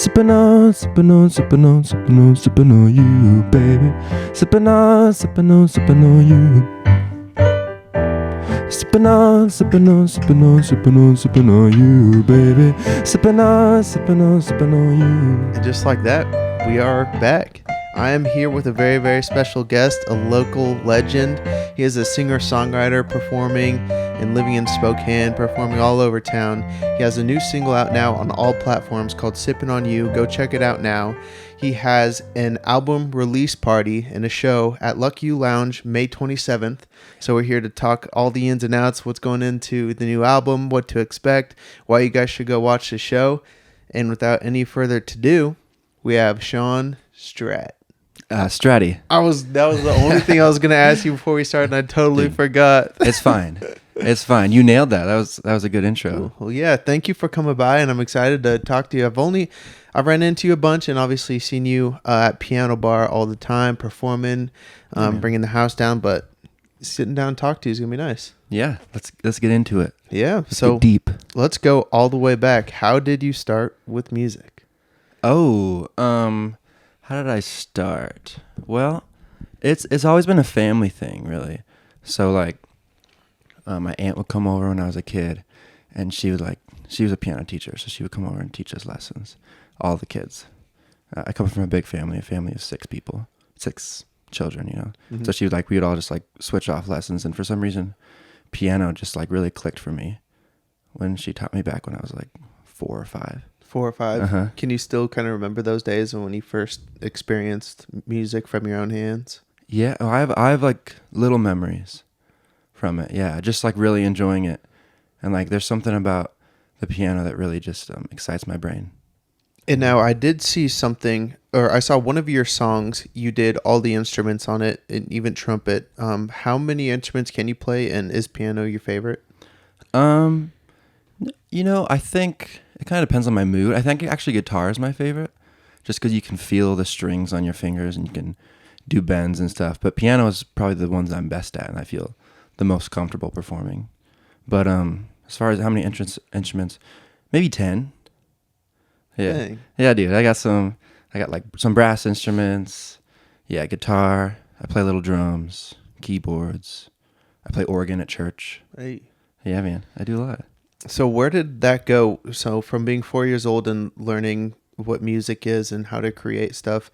Sippin' on, sippin' on, sippin' on, sippin' on, sippin' on you, baby. Sippin' on, sippin' on, sippin' on you. Sippin' on, sippin' on, sippin' on, sippin' on, sippin' on you, baby. Sippin' on, sippin' on, sippin' on you. And just like that, we are back. I am here with a very, very special guest, a local legend. He is a singer-songwriter performing and living in Spokane, performing all over town. He has a new single out now on all platforms called Sippin On You. Go check it out now. He has an album release party and a show at Luck You Lounge May 27th. So we're here to talk all the ins and outs, what's going into the new album, what to expect, why you guys should go watch the show. And without any further ado, we have Shawn Stratte. Stratte. That was the only thing I was gonna ask you before we started, and I totally forgot. It's fine. It's fine. You nailed that. That was a good intro. Well, yeah. Thank you for coming by, and I'm excited to talk to you. I've ran into you a bunch, and obviously seen you at piano bar all the time, performing, bringing the house down. But sitting down and talk to you is gonna be nice. Yeah. Let's get into it. Yeah. Let's So get deep. let's go all the way back. How did you start with music? Oh, how did I start? Well, it's always been a family thing, really. So like, my aunt would come over when I was a kid, and she was a piano teacher, so she would come over and teach us lessons, all the kids. I come from a big family, of 6 people, 6 children, you know. Mm-hmm. So we would all just like switch off lessons, and for some reason, piano just like really clicked for me when she taught me back when I was like 4 or 5. 4 or 5. Uh-huh. Can you still kind of remember those days when you first experienced music from your own hands? Yeah, I have like little memories from it. Yeah, just like really enjoying it, and like there's something about the piano that really just excites my brain. And now I did see something, or I saw one of your songs. You did all the instruments on it, and even trumpet. How many instruments can you play, and is piano your favorite? You know, I think it kind of depends on my mood. I think actually guitar is my favorite, just because you can feel the strings on your fingers and you can do bends and stuff. But piano is probably the ones I'm best at, and I feel the most comfortable performing. But as far as how many instruments, maybe 10. Yeah, Dang. yeah, dude. I got like some brass instruments. Yeah, guitar. I play little drums, keyboards. I play organ at church. Hey. Yeah, man, I do a lot. So where did that go? So from being 4 years old and learning what music is and how to create stuff,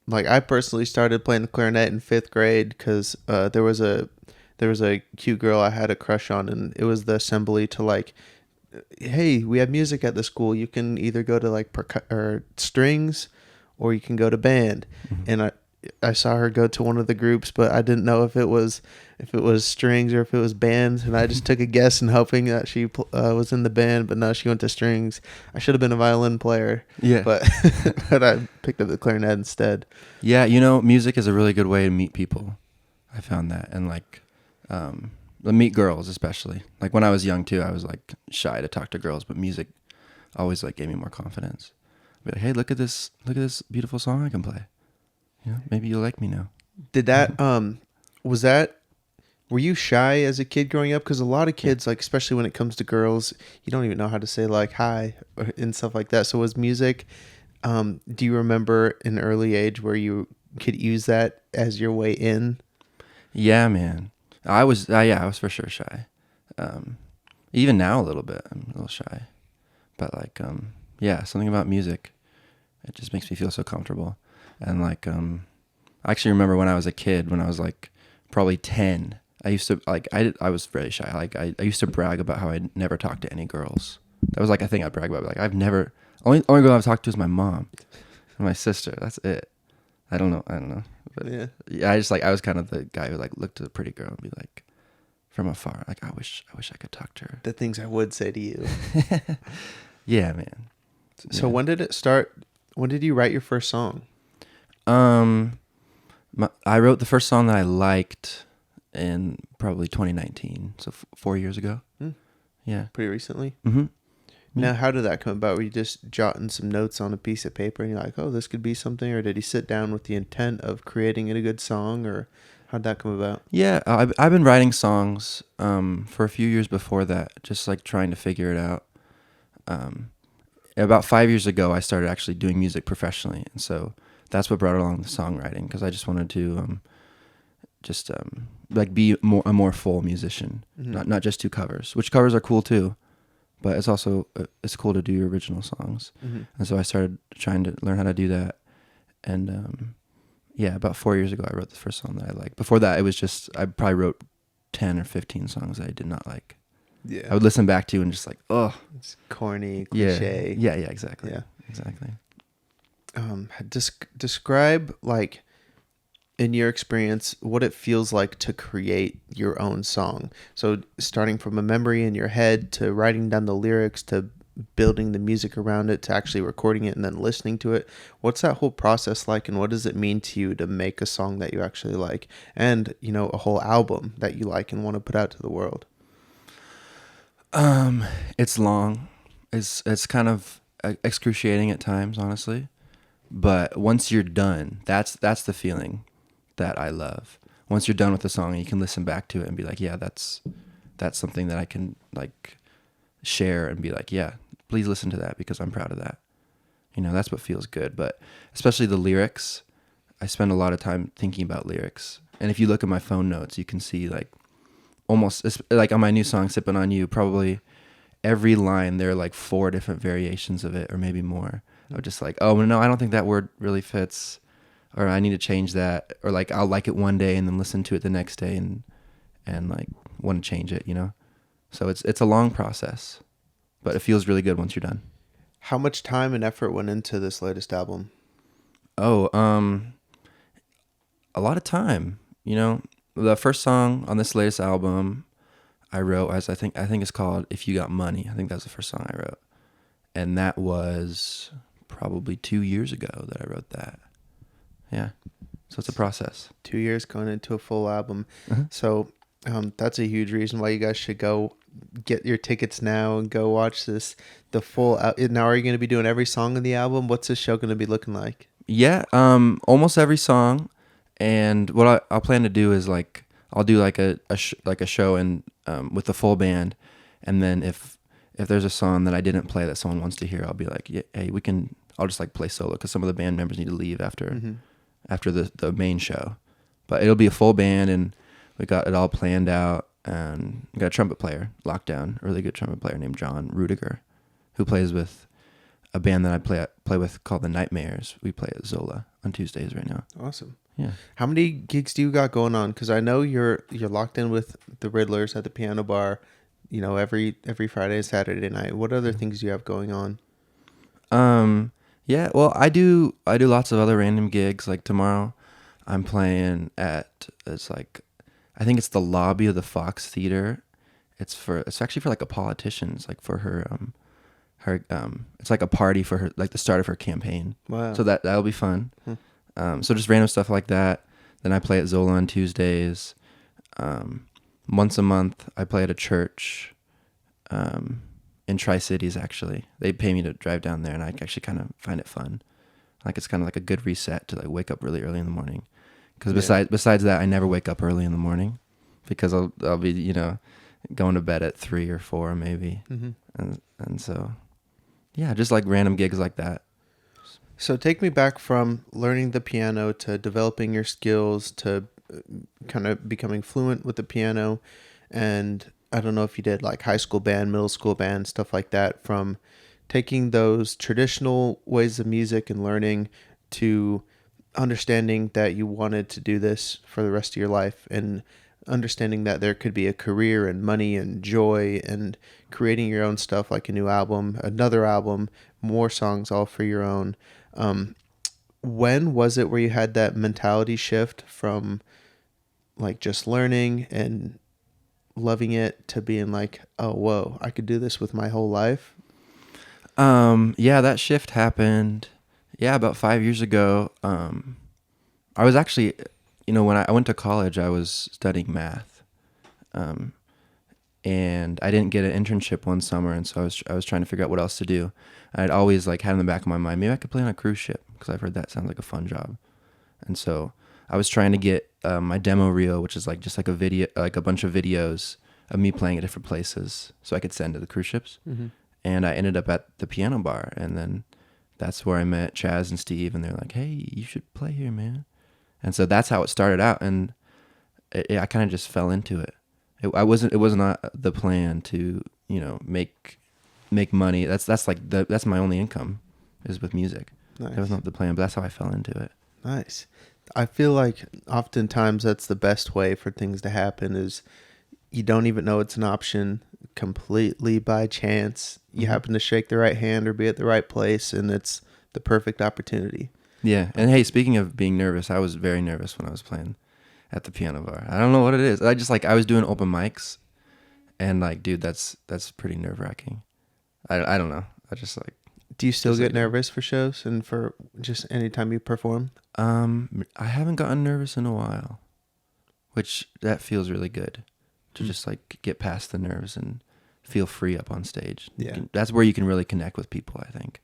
like I personally started playing the clarinet in 5th grade because there was a cute girl I had a crush on, and it was the assembly to like, hey, we have music at the school. You can either go to like or strings, or you can go to band. Mm-hmm. And I saw her go to one of the groups, but I didn't know if it was strings or if it was bands, and I just took a guess and hoping that she was in the band, but no, she went to strings. I should have been a violin player. Yeah, but but I picked up the clarinet instead. Yeah, you know, music is a really good way to meet people. I found that, and like, meet girls especially. Like when I was young too, I was like shy to talk to girls, but music always like gave me more confidence. I'd be like, hey, look at this beautiful song I can play. You know, maybe you'll like me now. Did that were you shy as a kid growing up? Because a lot of kids, like especially when it comes to girls, you don't even know how to say like hi and stuff like that. So was music, do you remember an early age where you could use that as your way in? Yeah, man. I was for sure shy. Even now a little bit, I'm a little shy. But like, yeah, something about music, it just makes me feel so comfortable. And like, I actually remember when I was a kid, when I was like probably 10, I used to like, I was very shy. Like I used to brag about how I never talked to any girls. That was like a thing I brag about. Like I've never, only girl I've talked to is my mom and my sister. That's it. I don't know. But yeah, I was kind of the guy who like looked at a pretty girl and be like, from afar, like I wish I could talk to her. The things I would say to you. Yeah, man. So when did it start? When did you write your first song? I wrote the first song that I liked in probably 2019, so 4 years ago. Yeah, pretty recently. Mm-hmm. Now, how did that come about? Were you just jotting some notes on a piece of paper and you're like, oh, this could be something? Or did he sit down with the intent of creating a good song? Or how'd that come about? Yeah, I've been writing songs for a few years before that, just like trying to figure it out. about 5 years ago, I started actually doing music professionally, and so that's what brought along the songwriting, because I just wanted to like be a more full musician, not just do covers, which covers are cool too, but it's also it's cool to do your original songs, and so I started trying to learn how to do that, and yeah, about 4 years ago, I wrote the first song that I liked. Before that, it was just I probably wrote 10 or 15 songs that I did not like. Yeah, I would listen back to and just like, oh, it's corny, cliche. Yeah, exactly. Yeah, exactly. Describe, like, in your experience, what it feels like to create your own song. So starting from a memory in your head to writing down the lyrics to building the music around it to actually recording it and then listening to it. What's that whole process like, and what does it mean to you to make a song that you actually like, and a whole album that you like and want to put out to the world? It's long. It's kind of excruciating at times, honestly. But once you're done, that's the feeling that I love. Once you're done with the song and you can listen back to it and be like, yeah, that's something that I can like share and be like, yeah, please listen to that because I'm proud of that. That's what feels good. But especially the lyrics, I spend a lot of time thinking about lyrics. And if you look at my phone notes, you can see like almost like on my new song, Sippin On You, probably every line, there are like 4 different variations of it or maybe more. I'm just like, oh, no, I don't think that word really fits, or I need to change that, or like I'll like it one day and then listen to it the next day and like want to change it, So it's a long process, but it feels really good once you're done. How much time and effort went into this latest album? Oh, a lot of time. The first song on this latest album I wrote as I think it's called "If You Got Money." I think that's the first song I wrote, and that was probably 2 years ago that I wrote that. Yeah, so it's a process. 2 years going into a full album. So that's a huge reason why you guys should go get your tickets now and go watch the full. Now, are you going to be doing every song on the album? What's this show going to be looking like? Yeah, almost every song, and what I'll plan to do is like I'll do like a show and with the full band, and then if there's a song that I didn't play that someone wants to hear, I'll be like, yeah, hey, I'll just like play solo because some of the band members need to leave after the main show, but it'll be a full band and we got it all planned out, and we got a trumpet player locked down, a really good trumpet player named John Rudiger, who plays with a band that I play with called the Nightmares. We play at Zola on Tuesdays right now. Awesome. Yeah. How many gigs do you got going on? Because I know you're locked in with the Riddlers at the piano bar, every Friday and Saturday night. What other things do you have going on? Yeah, well, I do lots of other random gigs. Like tomorrow, I'm playing I think it's the lobby of the Fox Theater. It's actually for like a politician. It's like for her it's like a party for her, like the start of her campaign. Wow. So that'll be fun. So just random stuff like that. Then I play at Zola on Tuesdays. Once a month, I play at a church in Tri-Cities, actually. They pay me to drive down there, and I actually kind of find it fun. Like it's kind of like a good reset to like wake up really early in the morning. Because besides that, I never wake up early in the morning because I'll be going to bed at 3 or 4 maybe, and so yeah, just like random gigs like that. So take me back from learning the piano to developing your skills to kind of becoming fluent with the piano. And I don't know if you did like high school band, middle school band, stuff like that, from taking those traditional ways of music and learning to understanding that you wanted to do this for the rest of your life, and understanding that there could be a career and money and joy and creating your own stuff, like a new album, another album, more songs all for your own. When was it where you had that mentality shift from like just learning and loving it to being like, oh, whoa, I could do this with my whole life? Yeah, that shift happened. Yeah, about 5 years ago. I was actually, when I went to college, I was studying math. And I didn't get an internship one summer, and so I was trying to figure out what else to do. I'd always like had in the back of my mind, maybe I could play on a cruise ship because I've heard that sounds like a fun job. And so I was trying to get my demo reel, which is like just like a video, like a bunch of videos of me playing at different places, so I could send to the cruise ships. and I ended up at the piano bar, and then that's where I met Chaz and Steve, and they're like, "Hey, you should play here, man." And so that's how it started out, and I kind of just fell into it. It was not the plan to, you know, make money. That's like that's my only income is with music. Nice. That was not the plan, but that's how I fell into it. Nice. I feel like oftentimes that's the best way for things to happen is you don't even know it's an option completely by chance. You happen to shake the right hand or be at the right place, and it's the perfect opportunity. Yeah. And hey, speaking of being nervous, I was very nervous when I was playing at the piano bar. I don't know what it is. I was doing open mics, and like, dude, that's pretty nerve wracking. I don't know. I just like. Do you still get nervous for shows and for just any time you perform? I haven't gotten nervous in a while, which that feels really good to just like get past the nerves and feel free up on stage. Yeah. That's where you can really connect with people, I think.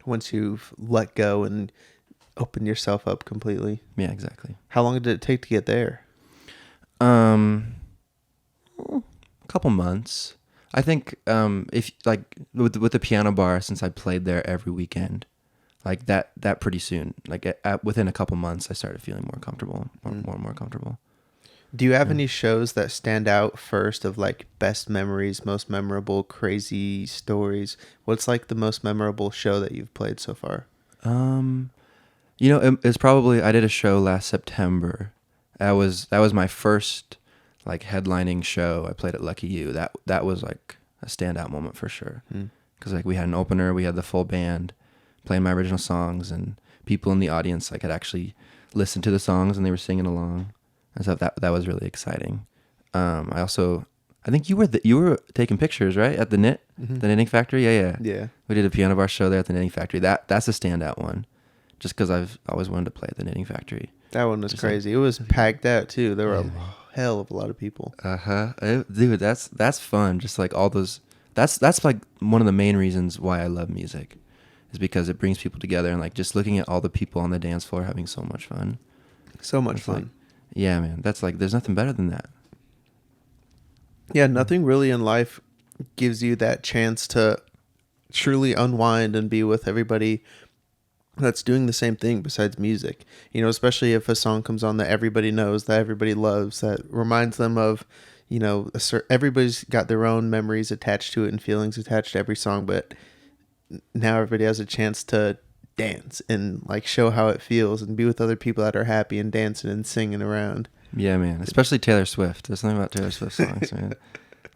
Once you've let go and opened yourself up completely. Yeah, exactly. How long did it take to get there? A couple months. I think if like with the piano bar, since I played there every weekend, like that pretty soon, like within a couple months, I started feeling more comfortable, more and more comfortable. Do you have any shows that stand out first of like best memories, most memorable, crazy stories? What's like the most memorable show that you've played so far? You know, it's probably, I did a show last September. That was my first like headlining show. I played at Lucky You. That was like a standout moment for sure. Because like we had an opener, we had the full band playing my original songs, and people in the audience like had actually listened to the songs and they were singing along. And so that was really exciting. I think you were taking pictures, right, at the the Knitting Factory. Yeah. We did a piano bar show there at the Knitting Factory. That's a standout one, just because I've always wanted to play at the Knitting Factory. That one was crazy. It was packed out too. There were a hell of a lot of people. Dude, that's fun. Just like all those. That's like one of the main reasons why I love music, is because it brings people together, and like just looking at all the people on the dance floor having so much fun. So much fun. Like, yeah, man. That's like, there's nothing better than that. Yeah, nothing really in life gives you that chance to truly unwind and be with everybody that's doing the same thing besides music. You know, especially if a song comes on that everybody knows, that everybody loves, that reminds them of, you know, everybody's got their own memories attached to it and feelings attached to every song, but now everybody has a chance to dance and like show how it feels and be with other people that are happy and dancing and singing around. Yeah, man. Especially Taylor Swift. There's something about Taylor Swift songs, man.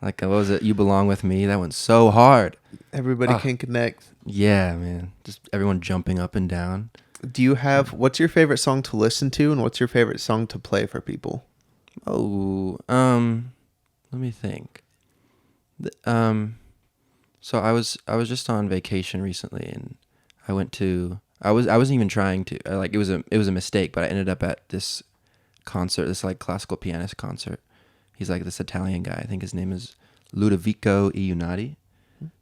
Like, what was it? You Belong With Me. That one's so hard. Everybody can connect. Yeah, man. Just everyone jumping up and down. Do you have, what's your favorite song to listen to, and what's your favorite song to play for people? Oh, let me think. So I was just on vacation recently, and I wasn't even trying to, like, it was a mistake, but I ended up at this concert, this like classical pianist concert. He's like this Italian guy. I think his name is Ludovico Iunati.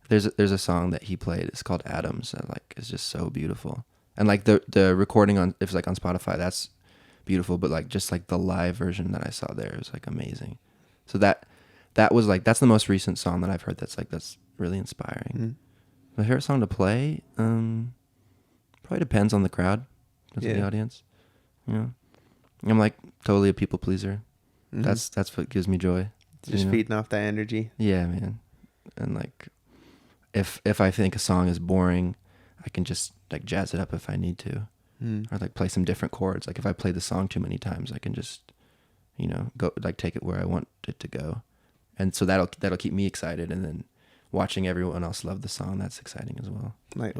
There's a song that he played. It's called Atoms. And like, it's just so beautiful. And like the recording on, if it's like on Spotify, that's beautiful. But like just like the live version that I saw there was like amazing. So that was like, that's the most recent song that I've heard. That's really inspiring. My favorite song to play, probably depends on the crowd, the audience. You know, I'm like totally a people pleaser. That's what gives me joy. Just feeding off that energy. Yeah, man. And like, if I think a song is boring, I can just like jazz it up if I need to, or like play some different chords. Like if I play the song too many times, I can just, go like take it where I want it to go, and so that'll keep me excited. And then watching everyone else love the song, that's exciting as well. Like,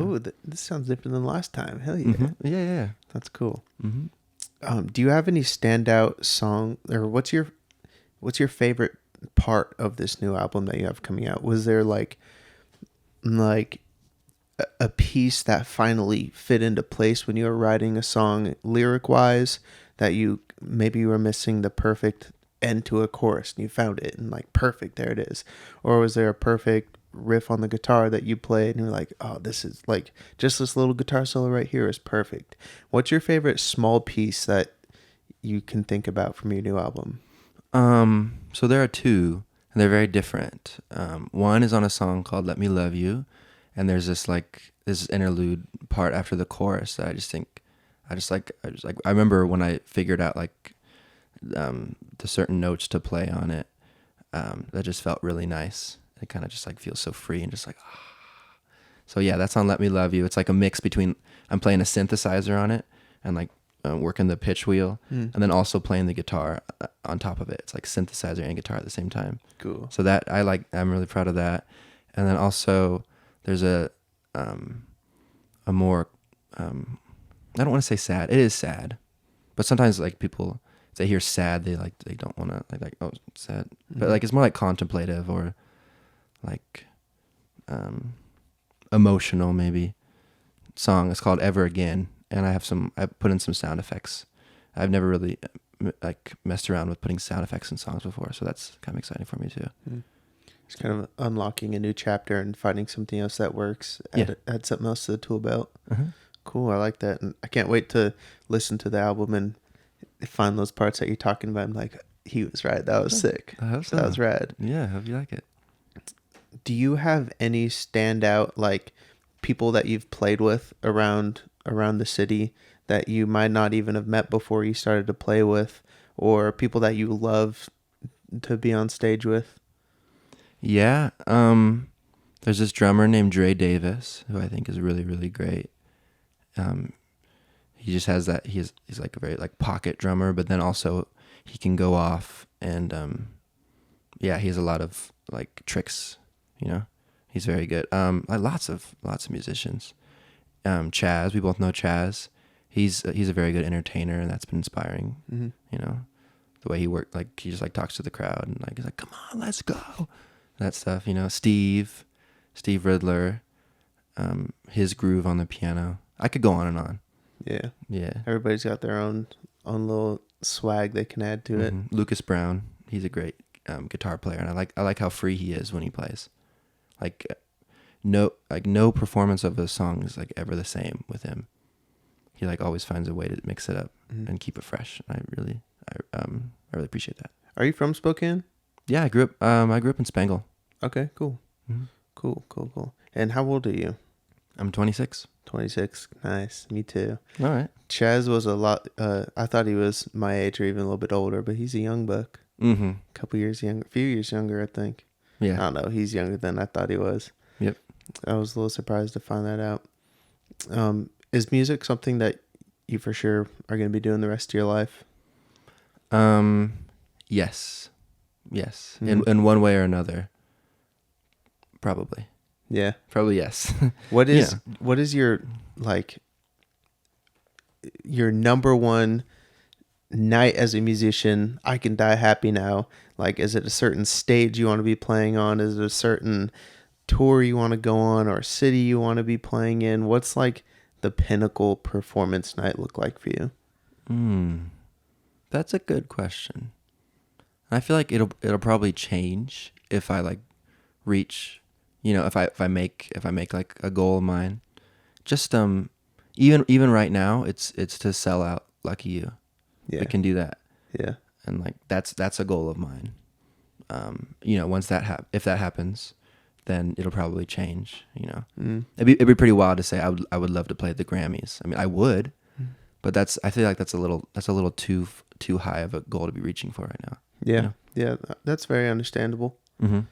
this sounds different than last time. Hell yeah. Yeah. That's cool. Do you have any standout song, or what's your favorite part of this new album that you have coming out? Was there like a piece that finally fit into place when you were writing a song lyric wise, that you were missing the perfect end to a chorus and you found it and like perfect, there it is? Or was there a perfect riff on the guitar that you played and you're like, oh, this is like, just this little guitar solo right here is perfect? What's your favorite small piece that you can think about from your new album? So there are two, and they're very different. One is on a song called Let Me Love You, and there's this interlude part after the chorus that I remember when I figured out like the certain notes to play on it, that just felt really nice. It kind of just like feels so free and just like, ah. So yeah, that's on Let Me Love You. It's like a mix between, I'm playing a synthesizer on it and like working the pitch wheel, and then also playing the guitar on top of it. It's like synthesizer and guitar at the same time. Cool. So that I'm really proud of that. And then also there's a more, I don't want to say sad. It is sad, but sometimes like people, if they hear sad, they don't want to like, oh, sad. But like, it's more like contemplative or like, emotional maybe song. It's called Ever Again, and I put in some sound effects. I've never really like messed around with putting sound effects in songs before, so that's kind of exciting for me too. It's kind of unlocking a new chapter and finding something else that works. Add something else to the tool belt. Cool, I like that, and I can't wait to listen to the album and find those parts that you're talking about. I'm like, he was right. That was sick. I hope so. That was rad. Yeah, I hope you like it. Do you have any standout like people that you've played with around the city that you might not even have met before you started to play with, or people that you love to be on stage with? Yeah, there's this drummer named Dre Davis who I think is really, really great. He just has that, he's like a very like pocket drummer, but then also he can go off and he has a lot of like tricks, you know. He's very good. Like lots of musicians. Chaz, we both know Chaz. He's a very good entertainer, and that's been inspiring. You know, the way he worked, like he just like talks to the crowd and like he's like, "Come on, let's go," that stuff. You know, Steve Riddler, his groove on the piano. I could go on and on. Yeah. Everybody's got their own little swag they can add to it. Lucas Brown, he's a great guitar player, and I like how free he is when he plays. Like no performance of a song is like ever the same with him. He like always finds a way to mix it up and keep it fresh. I really appreciate that. Are you from Spokane? Yeah, I grew up in Spangle. Okay, cool. Cool. And how old are you? I'm 26. 26. Nice. Me too. All right. Chaz was a lot. I thought he was my age or even a little bit older, but he's a young buck. A couple years younger, a few years younger, I think. Yeah. I don't know. He's younger than I thought he was. Yep. I was a little surprised to find that out. Is music something that you for sure are going to be doing the rest of your life? Yes. In one way or another. Probably. Yeah. Probably yes. What is your like your number one night as a musician? I can die happy now. Like, is it a certain stage you want to be playing on? Is it a certain tour you want to go on, or city you want to be playing in? What's like the pinnacle performance night look like for you? That's a good question. I feel like it'll probably change if I like reach, you know, if I make like a goal of mine. Just even right now it's to sell out Lucky You. Yeah. We can do that. Yeah. And like that's a goal of mine. You know, once if that happens, then it'll probably change, you know. It'd be pretty wild to say I would love to play at the Grammys. I mean, I would. But I feel like that's a little too high of a goal to be reaching for right now. Yeah. You know? Yeah, that's very understandable. So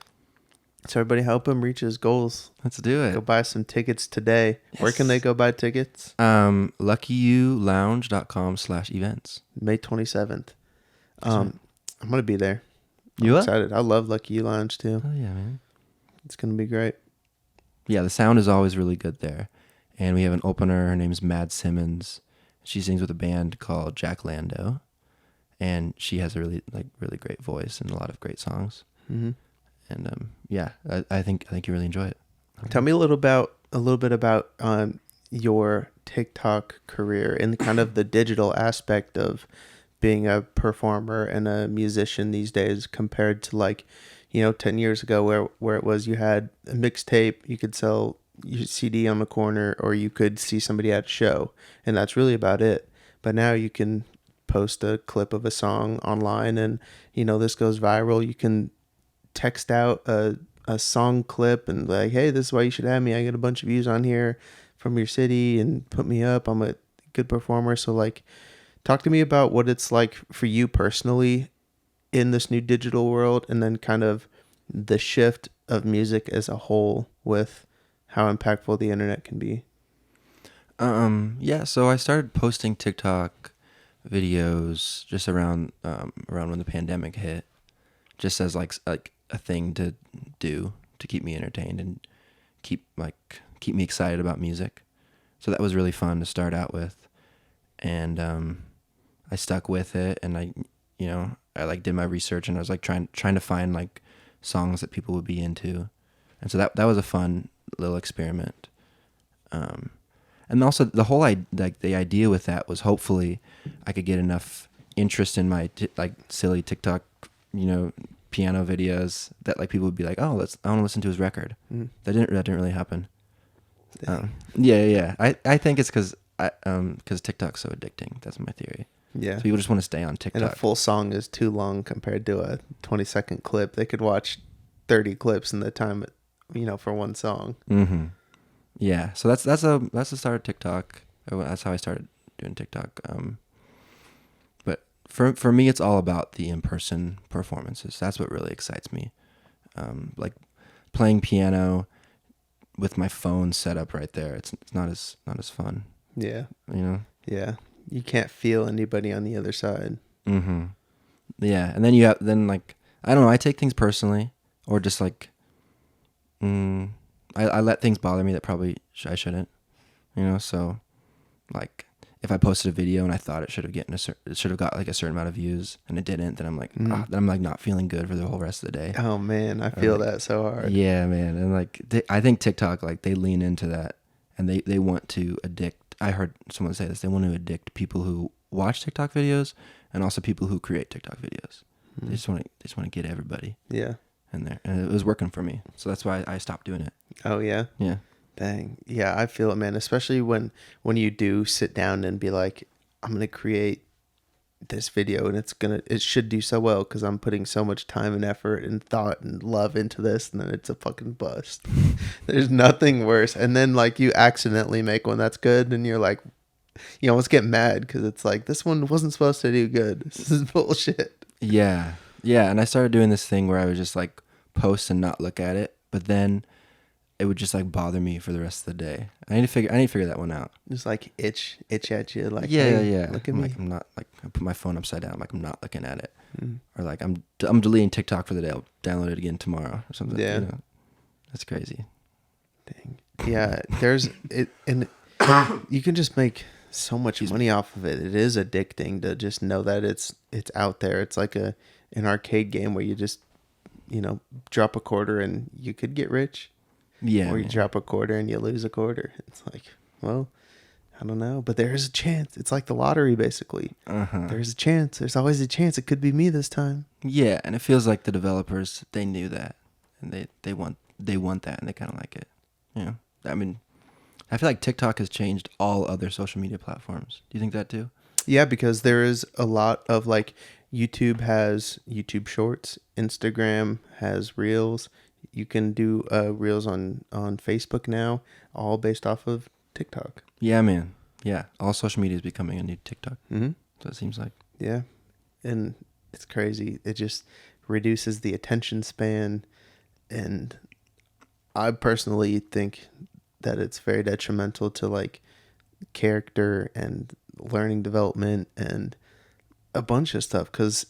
everybody help him reach his goals. Let's do it. Go buy some tickets today. Yes. Where can they go buy tickets? LuckyYouLounge.com/events. May 27th. I'm going to be there. I'm excited. I love Lucky You Lounge too. Oh yeah, man. It's going to be great. Yeah, the sound is always really good there. And we have an opener. Her name's Mad Simmons. She sings with a band called Jack Lando. And she has a really great voice and a lot of great songs. And I think you really enjoy it. Tell me a little bit about your TikTok career and kind of the digital aspect of being a performer and a musician these days compared to 10 years ago where it was you had a mixtape, you could sell your CD on the corner, or you could see somebody at a show, and that's really about it. But now you can post a clip of a song online and this goes viral. You can text out a a song clip and like, hey, this is why you should have me. I get a bunch of views on here from your city and put me up. I'm a good performer. So like, talk to me about what it's like for you personally in this new digital world, and then kind of the shift of music as a whole with how impactful the internet can be. Yeah, so I started posting TikTok videos just around when the pandemic hit, just as like a thing to do to keep me entertained and keep me excited about music. So that was really fun to start out with, and I stuck with it, and I like did my research, and I was like trying to find like songs that people would be into, and so that was a fun little experiment. And also the whole the idea with that was hopefully I could get enough interest in my like silly TikTok, piano videos that like people would be like, oh, I want to listen to his record. Mm. That didn't really happen. Yeah. I think it's because TikTok's so addicting. That's my theory. Yeah. So people just want to stay on TikTok. And a full song is too long compared to a 20-second clip. They could watch 30 clips in the time, for one song. Mm-hmm. Yeah. So that's the start of TikTok. That's how I started doing TikTok. But for me, it's all about the in-person performances. That's what really excites me. Like playing piano with my phone set up right there. It's not as fun. Yeah. Yeah. You can't feel anybody on the other side. Mm-hmm. Yeah. And then like, I don't know, I take things personally, or just like, I let things bother me that probably I shouldn't, so like if I posted a video and I thought it should have got like a certain amount of views and it didn't, then I'm like, then I'm like not feeling good for the whole rest of the day. Oh man, I feel that so hard. Yeah, man. And like, I think TikTok, like they lean into that, and they want to addict. I heard someone say this. They want to addict people who watch TikTok videos and also people who create TikTok videos. They just want to get everybody. Yeah. In there, and it was working for me, so that's why I stopped doing it. Oh yeah. Yeah. Dang. Yeah, I feel it, man. Especially when you do sit down and be like, I'm gonna create this video, and it should do so well because I'm putting so much time and effort and thought and love into this, and then it's a fucking bust. There's nothing worse. And then like you accidentally make one that's good, and you're like, you almost get mad because it's like, this one wasn't supposed to do good. This is bullshit. Yeah. And I started doing this thing where I would just like post and not look at it, but then it would just like bother me for the rest of the day. I need to figure that one out. Just like itch at you, like, yeah, hey, yeah. Look at me. Like, I'm not like, I put my phone upside down, like I'm not looking at it, or like I'm deleting TikTok for the day. I'll download it again tomorrow or something. Yeah, that's crazy. Dang. Yeah, there's it, and you can just make so much money off of it. It is addicting to just know that it's out there. It's like an arcade game where you just drop a quarter and you could get rich. Yeah. Or you drop a quarter and you lose a quarter. It's like, well, I don't know, but there is a chance. It's like the lottery, basically. There's a chance. There's always a chance. It could be me this time. Yeah, and it feels like the developers, they knew that, and they want that, and they kind of like it. I mean, I feel like TikTok has changed all other social media platforms. Do you think that too? Yeah, because there is a lot of like, YouTube has YouTube Shorts, Instagram has Reels. You can do Reels on Facebook now, all based off of TikTok. Yeah, man. Yeah, all social media is becoming a new TikTok. Mm-hmm. So it seems like. Yeah, and it's crazy. It just reduces the attention span, and I personally think that it's very detrimental to like character and learning development and a bunch of stuff, because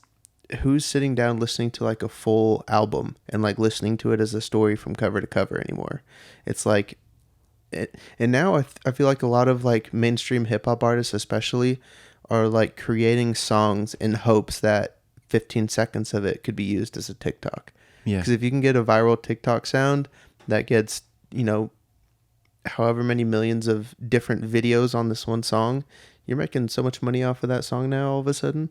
who's sitting down listening to like a full album and like listening to it as a story from cover to cover anymore? It's like it, and now I feel like a lot of like mainstream hip-hop artists especially are like creating songs in hopes that 15 seconds of it could be used as a TikTok. Yeah, because if you can get a viral TikTok sound that gets however many millions of different videos on this one song, you're making so much money off of that song now all of a sudden.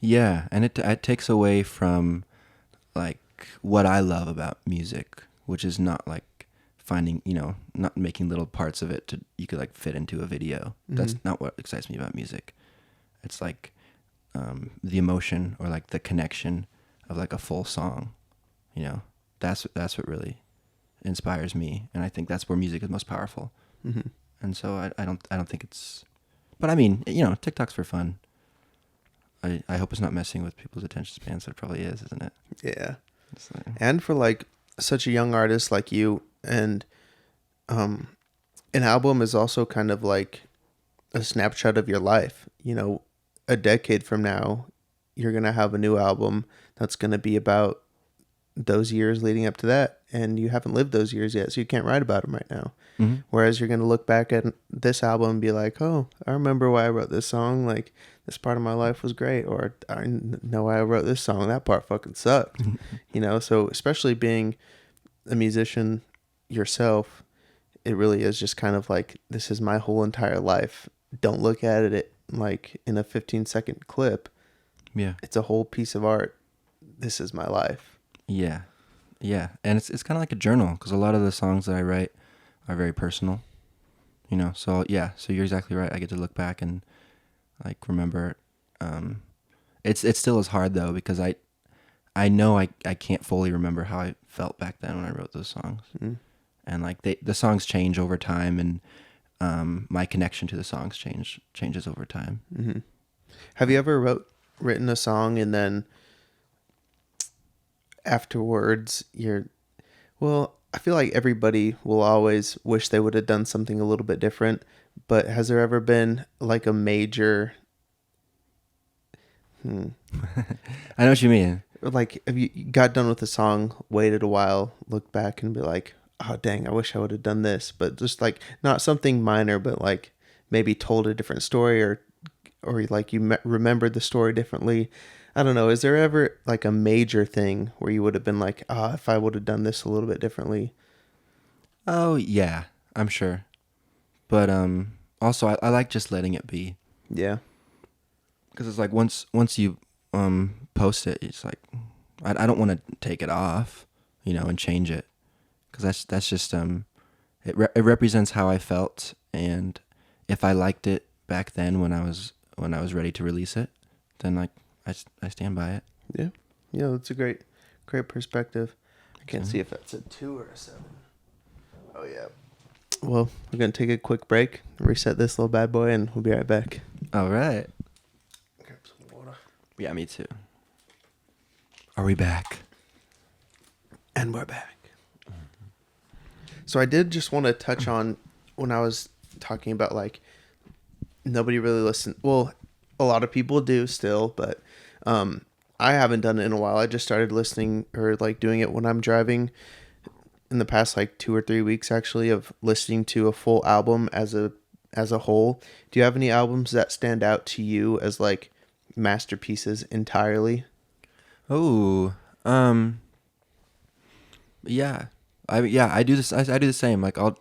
Yeah, and it takes away from like what I love about music, which is not like finding, not making little parts of it you could like fit into a video. Mm-hmm. That's not what excites me about music. It's like the emotion or like the connection of like a full song, that's what really inspires me, and I think that's where music is most powerful. Mm-hmm. And so I don't think it's, but I mean, TikTok's for fun. I hope it's not messing with people's attention spans. It probably is, isn't it? Yeah. Like, and for like such a young artist like you, and an album is also kind of like a snapshot of your life. A decade from now, you're going to have a new album that's going to be about those years leading up to that, and you haven't lived those years yet, so you can't write about them right now. mm-hmm. Whereas you're going to look back at this album and be like, oh, I remember why I wrote this song. Like, this part of my life was great. Or I know why I wrote this song. That part fucking sucked. So especially being a musician yourself, it really is just kind of like, this is my whole entire life. Don't look at it like in a 15-second clip. Yeah. It's a whole piece of art. This is my life. Yeah. Yeah. And it's kind of like a journal, because a lot of the songs that I write are very personal, so yeah, so you're exactly right. I get to look back and like remember. It still is hard though, because I know I can't fully remember how I felt back then when I wrote those songs. And like the songs change over time, and my connection to the songs changes over time. Mm-hmm. Have you ever written a song and then afterwards I feel like everybody will always wish they would have done something a little bit different, but has there ever been like a major... I know what you mean. Like, have you got done with a song, waited a while, looked back and be like, oh dang, I wish I would have done this, but just like not something minor, but like maybe told a different story, or like you remembered the story differently. I don't know. Is there ever like a major thing where you would have been like, if I would have done this a little bit differently? Oh yeah, I'm sure. But also I like just letting it be. Yeah. Because it's like once you post it, it's like I don't want to take it off, and change it, because that's just it represents how I felt, and if I liked it back then when I was ready to release it, then like I stand by it. Yeah. Yeah, that's a great perspective. I can't see if that's a 2 or a 7. Oh yeah. Well, we're gonna take a quick break, reset this little bad boy, and we'll be right back. All right. Grab some water. Yeah, me too. Are we back? And we're back. So I did just want to touch on when I was talking about like nobody really listened. Well, a lot of people do still, but I haven't done it in a while. I just started listening, or like doing it when I'm driving, in the past like 2 or 3 weeks actually, of listening to a full album as a whole. Do you have any albums that stand out to you as like masterpieces entirely? Oh, yeah. I do this. I do the same. Like a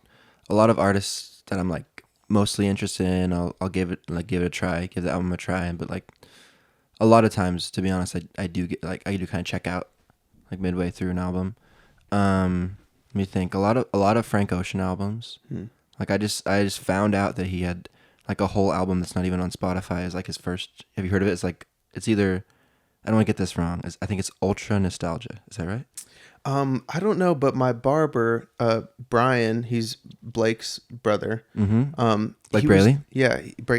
lot of artists that I'm like mostly interested in, I'll give it a try, give the album a try. But like a lot of times, to be honest, I do kind of check out like midway through an album. Let me think. A lot of Frank Ocean albums. Like I just found out that he had like a whole album that's not even on Spotify as like his first. Have you heard of it? It's either, I don't want to get this wrong. I think it's Ultra Nostalgia. Is that right? I don't know, but my barber, Brian, he's Blake's brother. Mm-hmm. Blake Braley?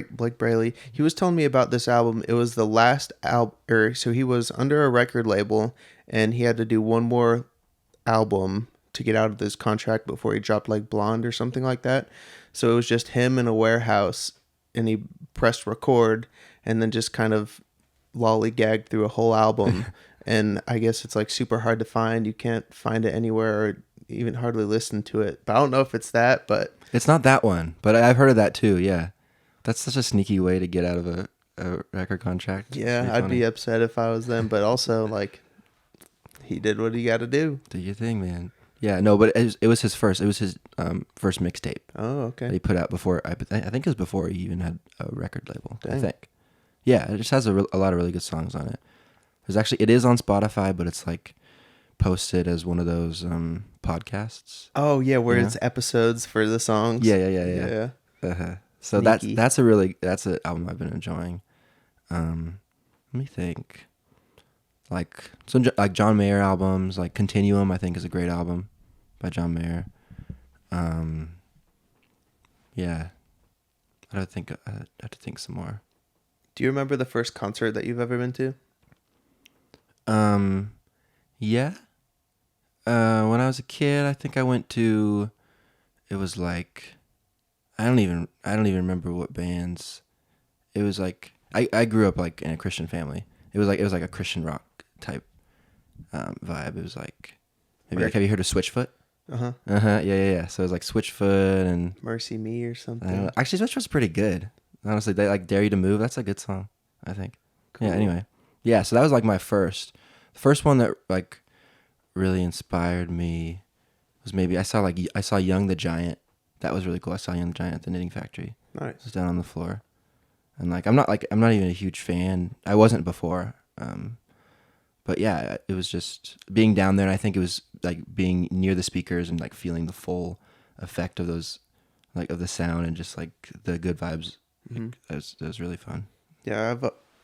Blake Braley. He was telling me about this album. It was the last album, so he was under a record label, and he had to do one more album to get out of this contract before he dropped like Blonde or something like that. So it was just him in a warehouse, and he pressed record, and then just kind of lollygagged through a whole album. And I guess it's like super hard to find. You can't find it anywhere, or even hardly listen to it. But I don't know if it's that, but it's not that one. But I've heard of that too. Yeah, that's such a sneaky way to get out of a record contract. Yeah, I'd be upset if I was them. But also, like, he did what he got to do. Do your thing, man. Yeah, no, but it was his first. It was his first mixtape. Oh, okay. That he put out before. I think it was before he even had a record label. Dang. I think. Yeah, it just has a lot of really good songs on it. It is on Spotify, but it's like posted as one of those podcasts. Oh yeah, where it's episodes for the songs. Yeah. Uh-huh. So Sneaky. that's an album I've been enjoying. Let me think. like John Mayer albums, like Continuum, I think is a great album by John Mayer. Yeah, I have to think some more. Do you remember the first concert that you've ever been to? Yeah. When I was a kid, I think I went to. It was like, I don't even remember what bands. It was like I grew up like in a Christian family. It was like a Christian rock type vibe. It was like maybe like, have you heard of Switchfoot? Yeah. So it was like Switchfoot and Mercy Me or something. actually Switchfoot's pretty good. Honestly, they like Dare You to Move. That's a good song, I think. Cool. Yeah. Anyway, yeah. So that was like my first one that like really inspired me was maybe I saw Young the Giant. That was really cool. I saw Young the Giant at the Knitting Factory. Nice. It was down on the floor. And I'm not even a huge fan. I wasn't before. But yeah, it was just being down there, and I think it was like being near the speakers and like feeling the full effect of those, like of the sound and just like the good vibes. Mm-hmm. That was really fun. Yeah,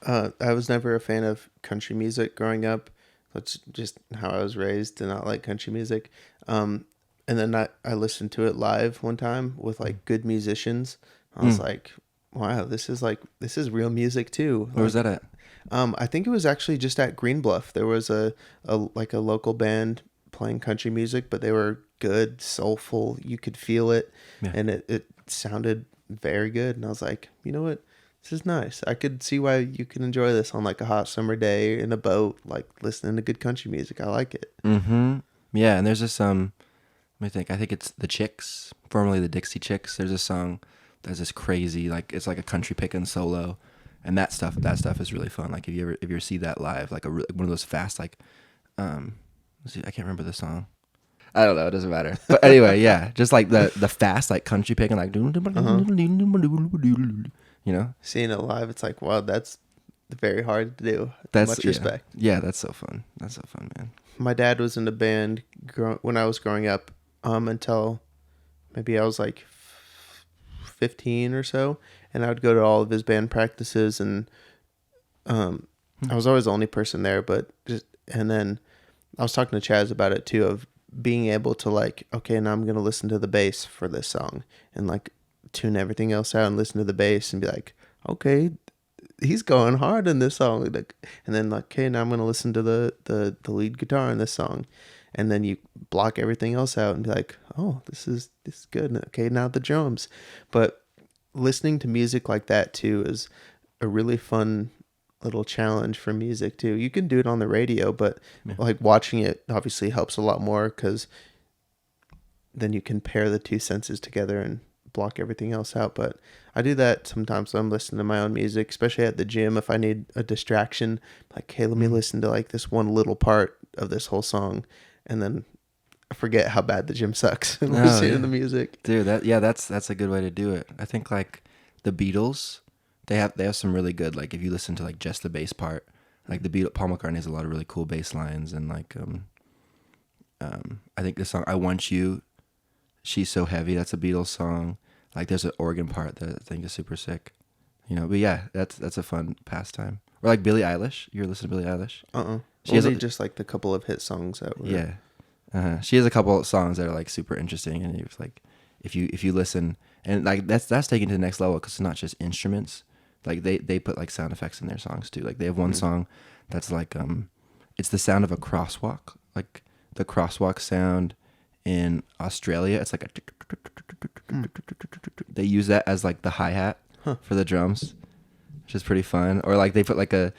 I was never a fan of country music growing up. That's just how I was raised to not like country music. And then I listened to it live one time with like good musicians. I was like, wow, this is real music too. Where was that at? I think it was actually just at Green Bluff. There was a local band playing country music, but they were good, soulful. You could feel it, and it sounded very good. And I was like, you know what? This is nice. I could see why you can enjoy this on like a hot summer day in a boat, like listening to good country music. I like it. Mm-hmm. Yeah, and there's this let me think. I think it's the Chicks, formerly the Dixie Chicks. There's a song that's this crazy, like it's like a country picking solo, and that stuff is really fun. Like if you ever see that live, like one of those fast like, let's see, I can't remember the song. I don't know. It doesn't matter. But anyway, yeah, just like the fast like country picking like, you know, seeing it live, it's like, wow, that's very hard to do. That's much respect. Yeah, that's so fun. That's so fun, man. My dad was in a band when I was growing up, until maybe I was like 15 or so, and I would go to all of his band practices, and I was always the only person there. And then I was talking to Chaz about it too, of being able to like, okay, now I'm gonna listen to the bass for this song, and like tune everything else out and listen to the bass and be like, okay, he's going hard in this song, and then like, okay, now I'm gonna listen to the lead guitar in this song, and then you block everything else out and be like, oh, this is good. Okay, now the drums. But listening to music like that too is a really fun little challenge for music too. You can do it on the radio, but like watching it obviously helps a lot more, because then you can pair the two senses together and block everything else out. But I do that sometimes when I'm listening to my own music, especially at the gym. If I need a distraction, like, hey, let me listen to like this one little part of this whole song, and then I forget how bad the gym sucks and listening to the music. Dude, that's a good way to do it. I think like the Beatles, they have some really good, like if you listen to like just the bass part, like Paul McCartney has a lot of really cool bass lines, and like I think the song I Want You, She's So Heavy, that's a Beatles song. Like there's an organ part that I think is super sick. You know, but yeah, that's a fun pastime. Or like Billie Eilish. You ever listen to Billie Eilish? She has just like the couple of hit songs that were... Yeah. She has a couple of songs that are like super interesting, and it's like if you listen, and like that's taken to the next level, because it's not just instruments. Like they put like sound effects in their songs too. Like they have one song that's like it's the sound of a crosswalk, like the crosswalk sound in Australia. It's like a they use that as like the hi-hat for the drums, which is pretty fun. Or like they put like the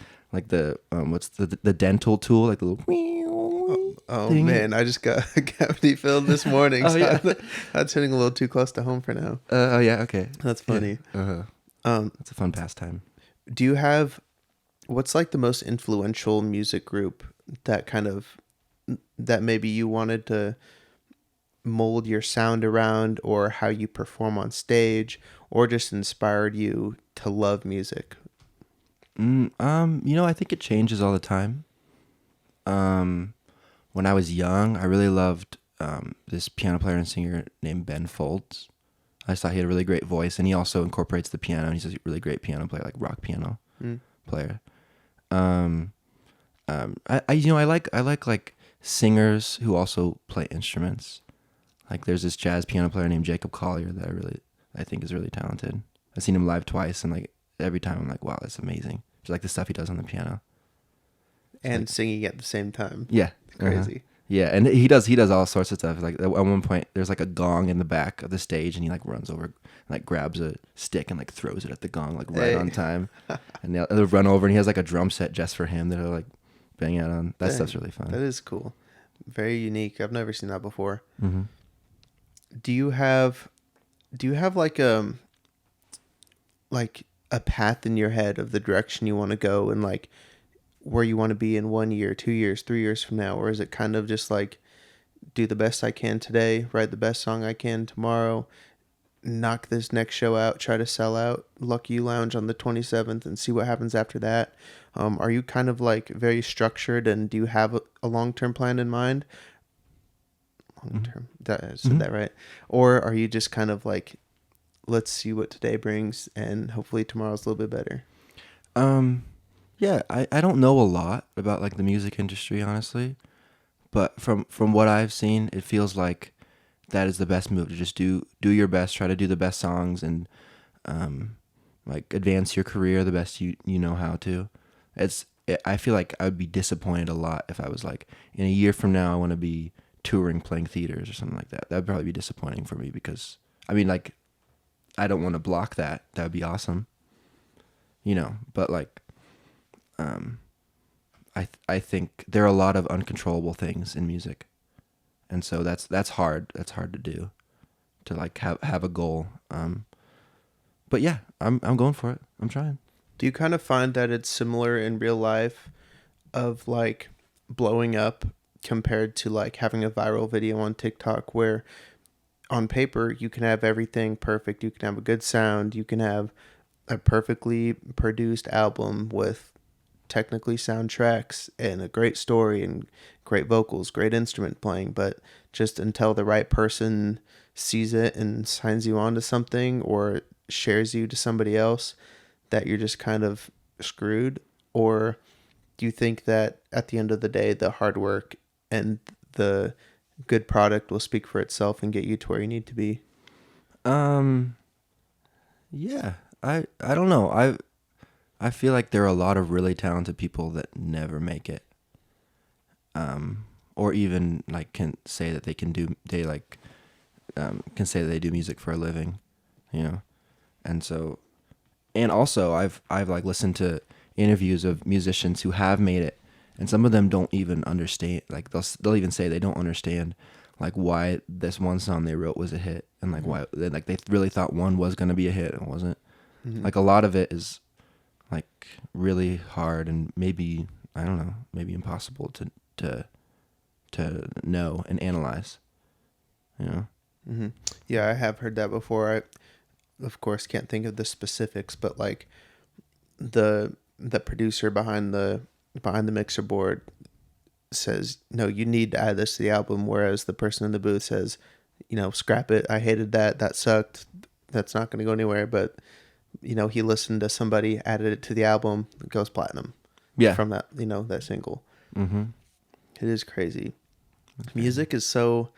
what's the dental tool, like the little thing. Man, I just got cavity filled this morning. So yeah. That's hitting a little too close to home for now. Oh yeah, okay. That's funny. Yeah. That's a fun pastime. Do you have, what's like the most influential music group that maybe you wanted to mold your sound around, or how you perform on stage, or just inspired you to love music? I think it changes all the time. When I was young, I really loved this piano player and singer named Ben Folds. I just thought he had a really great voice, and he also incorporates the piano, and he's a really great piano player, like rock piano player. I like singers who also play instruments. Like there's this jazz piano player named Jacob Collier that I think is really talented. I've seen him live twice, and like every time I'm like, wow, that's amazing. Just like the stuff he does on the piano. And singing at the same time. Yeah, Crazy. Yeah, and he does all sorts of stuff. Like at one point, there's like a gong in the back of the stage, and he like runs over, like grabs a stick and like throws it at the gong like right on time. And they'll run over, and he has like a drum set just for him that he'll like bang out on. That stuff's really fun. That is cool. Very unique. I've never seen that before. Mm-hmm. Do you have like a path in your head of the direction you want to go and like where you want to be in 1 year, 2 years, 3 years from now? Or is it kind of just like do the best I can today, write the best song I can tomorrow, knock this next show out, try to sell out Lucky You Lounge on the 27th and see what happens after that? Are you kind of like very structured, and do you have a long-term plan in mind? Long-term, I said that right? Or are you just kind of like, let's see what today brings and hopefully tomorrow's a little bit better? Yeah, I don't know a lot about like the music industry, honestly, but from what I've seen, it feels like that is the best move, to just do your best, try to do the best songs, and like advance your career the best you know how to. I feel like I would be disappointed a lot if I was like, in a year from now I want to be touring, playing theaters or something like that. That would probably be disappointing for me, because I mean, like, I don't want to block that. That would be awesome, but like I think there are a lot of uncontrollable things in music, and so that's hard to do, to like have a goal. But yeah, I'm going for it. I'm trying. Do you kind of find that it's similar in real life of like blowing up compared to like having a viral video on TikTok, where on paper you can have everything perfect, you can have a good sound, you can have a perfectly produced album with technically sound tracks and a great story and great vocals, great instrument playing, but just until the right person sees it and signs you on to something or shares you to somebody else, that you're just kind of screwed? Or do you think that at the end of the day, the hard work and the good product will speak for itself and get you to where you need to be? Yeah, I don't know. I feel like there are a lot of really talented people that never make it. Or even like can say that can say that they do music for a living, And so, and also I've like listened to interviews of musicians who have made it, and some of them don't even understand, like they'll even say they don't understand like why this one song they wrote was a hit, and like why like they really thought one was going to be a hit and it wasn't. Like a lot of it is like really hard and maybe, I don't know, maybe impossible to know and analyze, Yeah, I have heard that before. I, of course, can't think of the specifics, but like the producer behind the mixer board says, no, you need to add this to the album, whereas the person in the booth says, scrap it, I hated that sucked, that's not going to go anywhere. But he listened to somebody, added it to the album, it goes platinum. Yeah, from that that single. Mm-hmm. It is crazy. Music is so,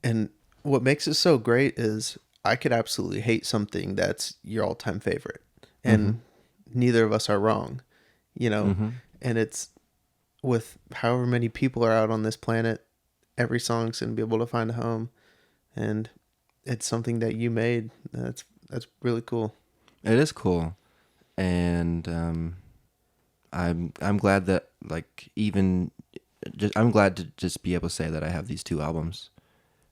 and what makes it so great is I could absolutely hate something that's your all-time favorite, and neither of us are wrong, and it's, with however many people are out on this planet, every song's gonna be able to find a home, and it's something that you made. That's really cool. It is cool, and I'm glad that I'm glad to just be able to say that I have these 2 albums.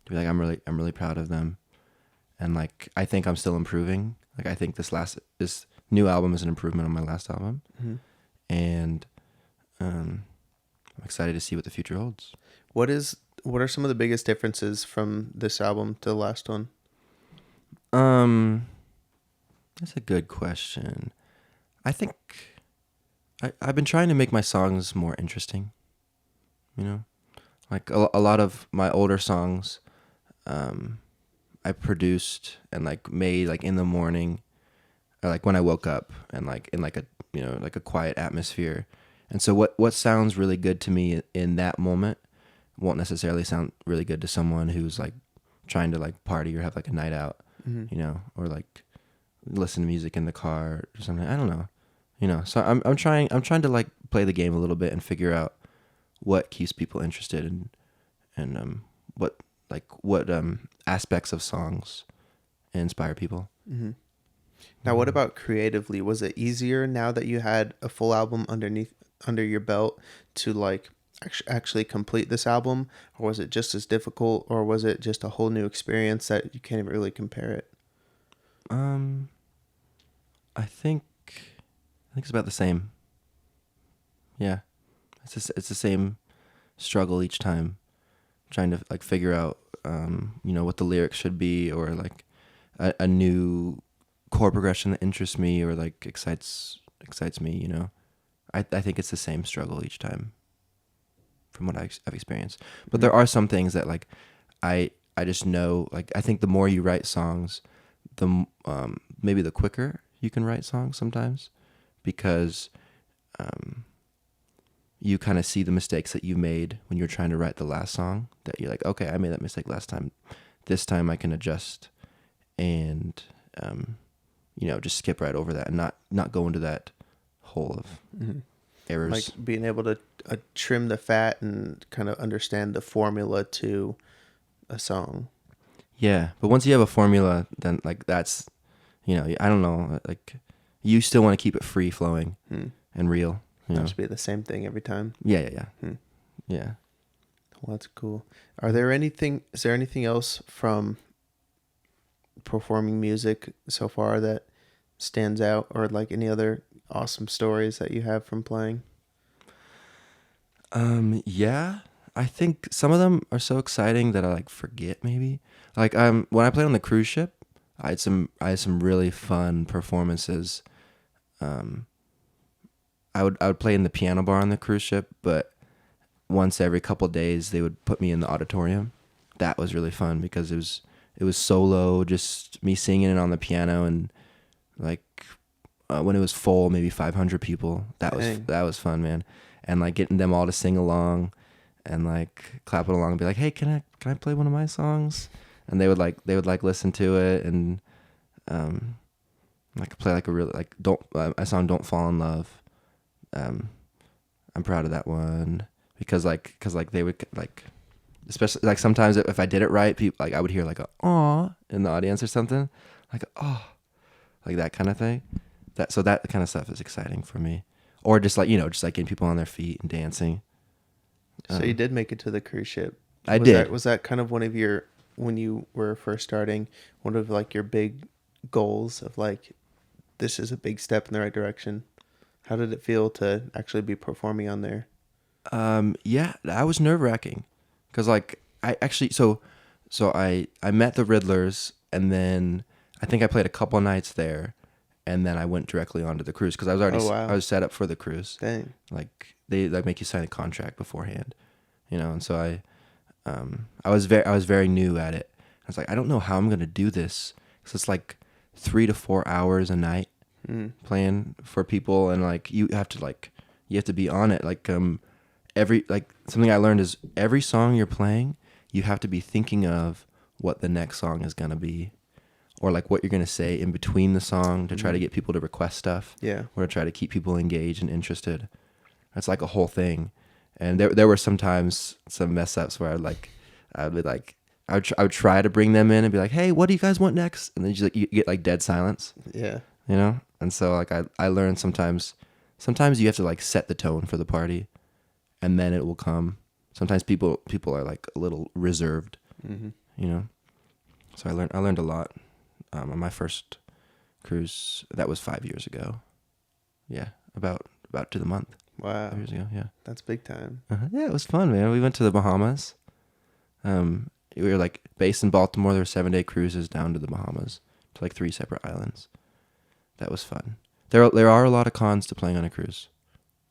To be like, I'm really proud of them, and like I think I'm still improving. Like I think this new album is an improvement on my last album, and I'm excited to see what the future holds. What are some of the biggest differences from this album to the last one? That's a good question. I think I've been trying to make my songs more interesting. Like a lot of my older songs, I produced and like made like in the morning, or like when I woke up, and like in like a like a quiet atmosphere, And so what sounds really good to me in that moment won't necessarily sound really good to someone who's like trying to like party or have like a night out, you know, or like listen to music in the car or something. I don't know, you know. So I'm trying to like play the game a little bit and figure out what keeps people interested and what aspects of songs inspire people. Now, what about creatively? Was it easier now that you had a full album under your belt to like actually complete this album, or was it just as difficult, or was it just a whole new experience that you can't even really compare it? I think it's about the same. Yeah, it's the same struggle each time, trying to like figure out you know, what the lyrics should be, or like a new chord progression that interests me or like excites me, you know. I think it's the same struggle each time from what I've experienced. But there are some things that like I just know, like I think the more you write songs, the maybe the quicker you can write songs sometimes, because you kind of see the mistakes that you made when you're trying to write the last song, that you're like, okay, I made that mistake last time. This time I can adjust and you know, just skip right over that and not go into that hole of errors. Like being able to trim the fat and kind of understand the formula to a song. Yeah, but once you have a formula, then like that's, you know, I don't know, like you still want to keep it free flowing and real. You know? Not to be the same thing every time. Yeah. Yeah. Well, that's cool. Is there anything else from performing music so far that stands out, or like any other awesome stories that you have from playing? Yeah, I think some of them are so exciting that I like forget maybe. Like when I played on the cruise ship, I had some really fun performances. I would play in the piano bar on the cruise ship, but once every couple days they would put me in the auditorium. That was really fun because it was solo, just me singing it on the piano, and like when it was full, maybe 500 people. That was fun, man. And like getting them all to sing along and like clapping along and be like, "Hey, can I play one of my songs?" And they would like listen to it, and I could play like a really like a song "Don't Fall in Love." I'm proud of that one because they would like, especially like sometimes if I did it right, people like I would hear like a "aw" in the audience or something, like "oh," like that kind of thing. That kind of stuff is exciting for me, or just like, you know, just like getting people on their feet and dancing. So you did make it to the cruise ship. I did. Was that kind of one of your, when you were first starting, one of like your big goals of like, this is a big step in the right direction? How did it feel to actually be performing on there? Yeah, that was nerve-wracking because like I actually so I met the Riddlers, and then I think I played a couple nights there, and then I went directly onto the cruise because I was already I was set up for the cruise. Dang. Like they like make you sign a contract beforehand, you know, and so I was very new at it. I was like, I don't know how I'm gonna do this because it's like 3 to 4 hours a night playing for people, and like you have to be on it. Like something I learned is every song you're playing, you have to be thinking of what the next song is gonna be, or like what you're gonna say in between the song to try to get people to request stuff. Yeah. Or to try to keep people engaged and interested. That's like a whole thing. And there were sometimes some mess ups where I would try to bring them in and be like, "Hey, what do you guys want next?" And then you get like dead silence. Yeah. You know? And so like I learned sometimes you have to like set the tone for the party, and then it will come. Sometimes people are like a little reserved, you know? So I learned a lot on my first cruise. That was 5 years ago. Yeah, about to the month. Wow. 5 years ago, yeah. That's big time. Yeah, it was fun, man. We went to the Bahamas. We were like based in Baltimore. There were 7-day cruises down to the Bahamas to like 3 separate islands. That was fun. There are a lot of cons to playing on a cruise.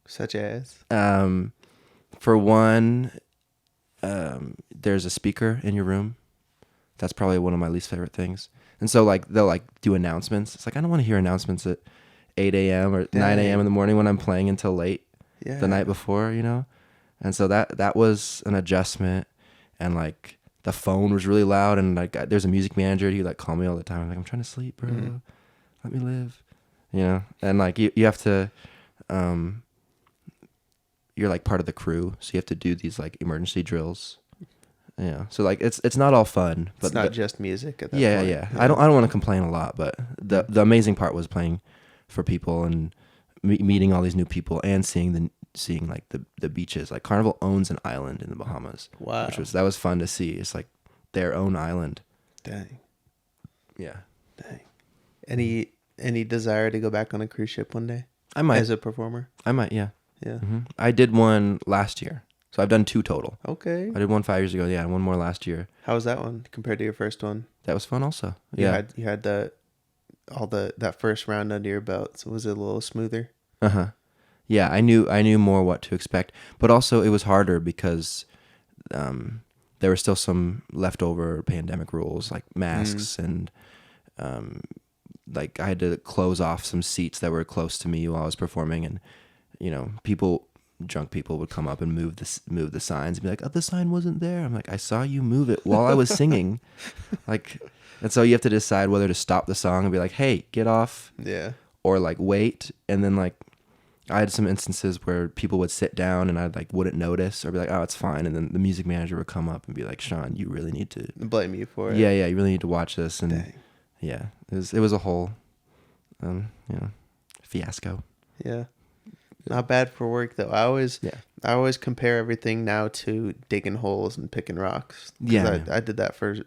Such as? For one, there's a speaker in your room. That's probably one of my least favorite things. And so like they'll like do announcements. It's like I don't want to hear announcements at 8 a.m. or 9 a.m. in the morning when I'm playing until late. the night before, you know? And so that was an adjustment. And like the phone was really loud, and like there's a music manager, he like call me all the time. I'm like, I'm trying to sleep, bro. Mm-hmm. Let me live. You know? And like you have to you're like part of the crew, so you have to do these like emergency drills. Yeah. So like it's not all fun, but it's not just music at that point. Yeah. I don't want to complain a lot, but the amazing part was playing for people and meeting all these new people and seeing like the beaches. Like Carnival owns an island in the Bahamas. Wow. That was fun to see. It's like their own island. Dang. Yeah. Dang. Any desire to go back on a cruise ship one day? I might. As a performer? I might, yeah. Yeah. Mm-hmm. I did one last year. So I've done 2 total. Okay. I did one 5 years ago, yeah, and one more last year. How was that one compared to your first one? That was fun also. Yeah. You had that first round under your belt. So was it a little smoother? Uh-huh. Yeah, I knew more what to expect, but also it was harder because there were still some leftover pandemic rules like masks and like I had to close off some seats that were close to me while I was performing, and you know, drunk people would come up and move the signs and be like, "Oh, the sign wasn't there." I'm like, "I saw you move it while I was singing." Like, and so you have to decide whether to stop the song and be like, "Hey, get off." Yeah. Or like wait, and then like I had some instances where people would sit down and I like wouldn't notice or be like, "Oh, it's fine," and then the music manager would come up and be like, "Shawn, you really need to blame you for it." Yeah, you really need to watch this." And dang. Yeah, it was a whole fiasco. Yeah. Not bad for work though. I always compare everything now to digging holes and picking rocks. Yeah, I did that for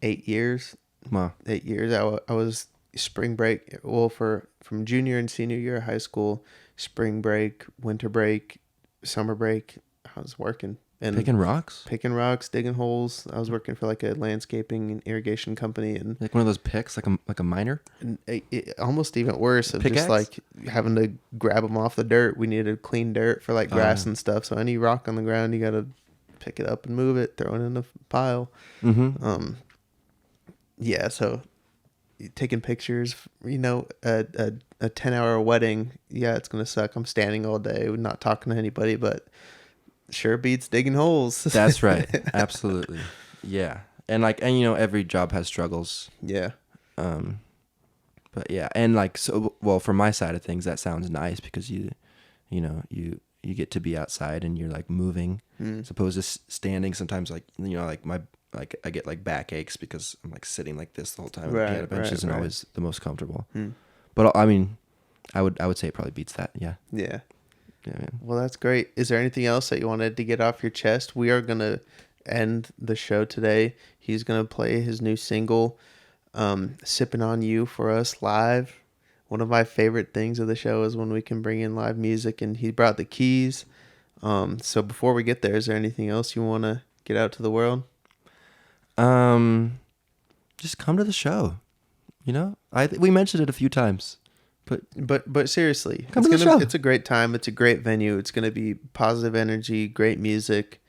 8 years. Wow. 8 years. I was spring break. Well, from junior and senior year of high school, spring break, winter break, summer break, I was working and picking rocks, digging holes. I was working for like a landscaping and irrigation company, and like one of those picks, like a miner. And it almost even worse of Pickaxe? Just like having to grab them off the dirt. We needed clean dirt for like grass and stuff. So any rock on the ground, you got to pick it up and move it, throw it in the pile. Mm-hmm. Yeah. So taking pictures, you know, a 10-hour wedding. Yeah, it's gonna suck. I'm standing all day, not talking to anybody, but sure beats digging holes. That's right. Absolutely. Yeah. And you know, every job has struggles. Yeah. But yeah, and like, so, well, from my side of things, that sounds nice because you get to be outside and you're like moving, as opposed to standing. Sometimes like, you know, like I get like back aches because I'm like sitting like this the whole time. Right, The piano bench isn't right. always the most comfortable. But I mean, I would say it probably beats that. Yeah. Yeah. Yeah, man. Well, that's great. Is there anything else that you wanted to get off your chest? We are going to end the show today. He's going to play his new single, Sippin On You, for us live. One of my favorite things of the show is when we can bring in live music, and he brought the keys. So before we get there, is there anything else you want to get out to the world? Just come to the show. You know, we mentioned it a few times. But seriously, come to the show. It's a great time. It's a great venue. It's going to be positive energy, great music,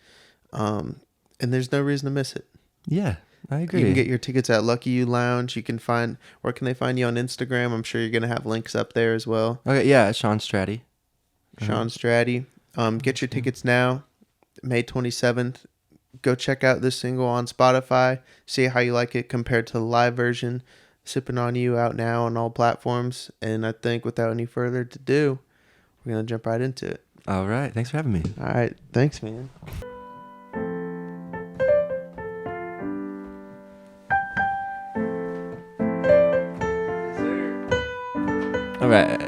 and there's no reason to miss it. Yeah, I agree. You can get your tickets at Lucky You Lounge. You can find, where can they find you on Instagram? I'm sure you're going to have links up there as well. Okay, yeah, Shawn Stratte. Shawn Stratte. Get your tickets now, May 27th. Go check out this single on Spotify. See how you like it compared to the live version. Sippin On You out now on all platforms. And I think without any further ado, we're going to jump right into it. All right. Thanks for having me. All right. Thanks, man. All right.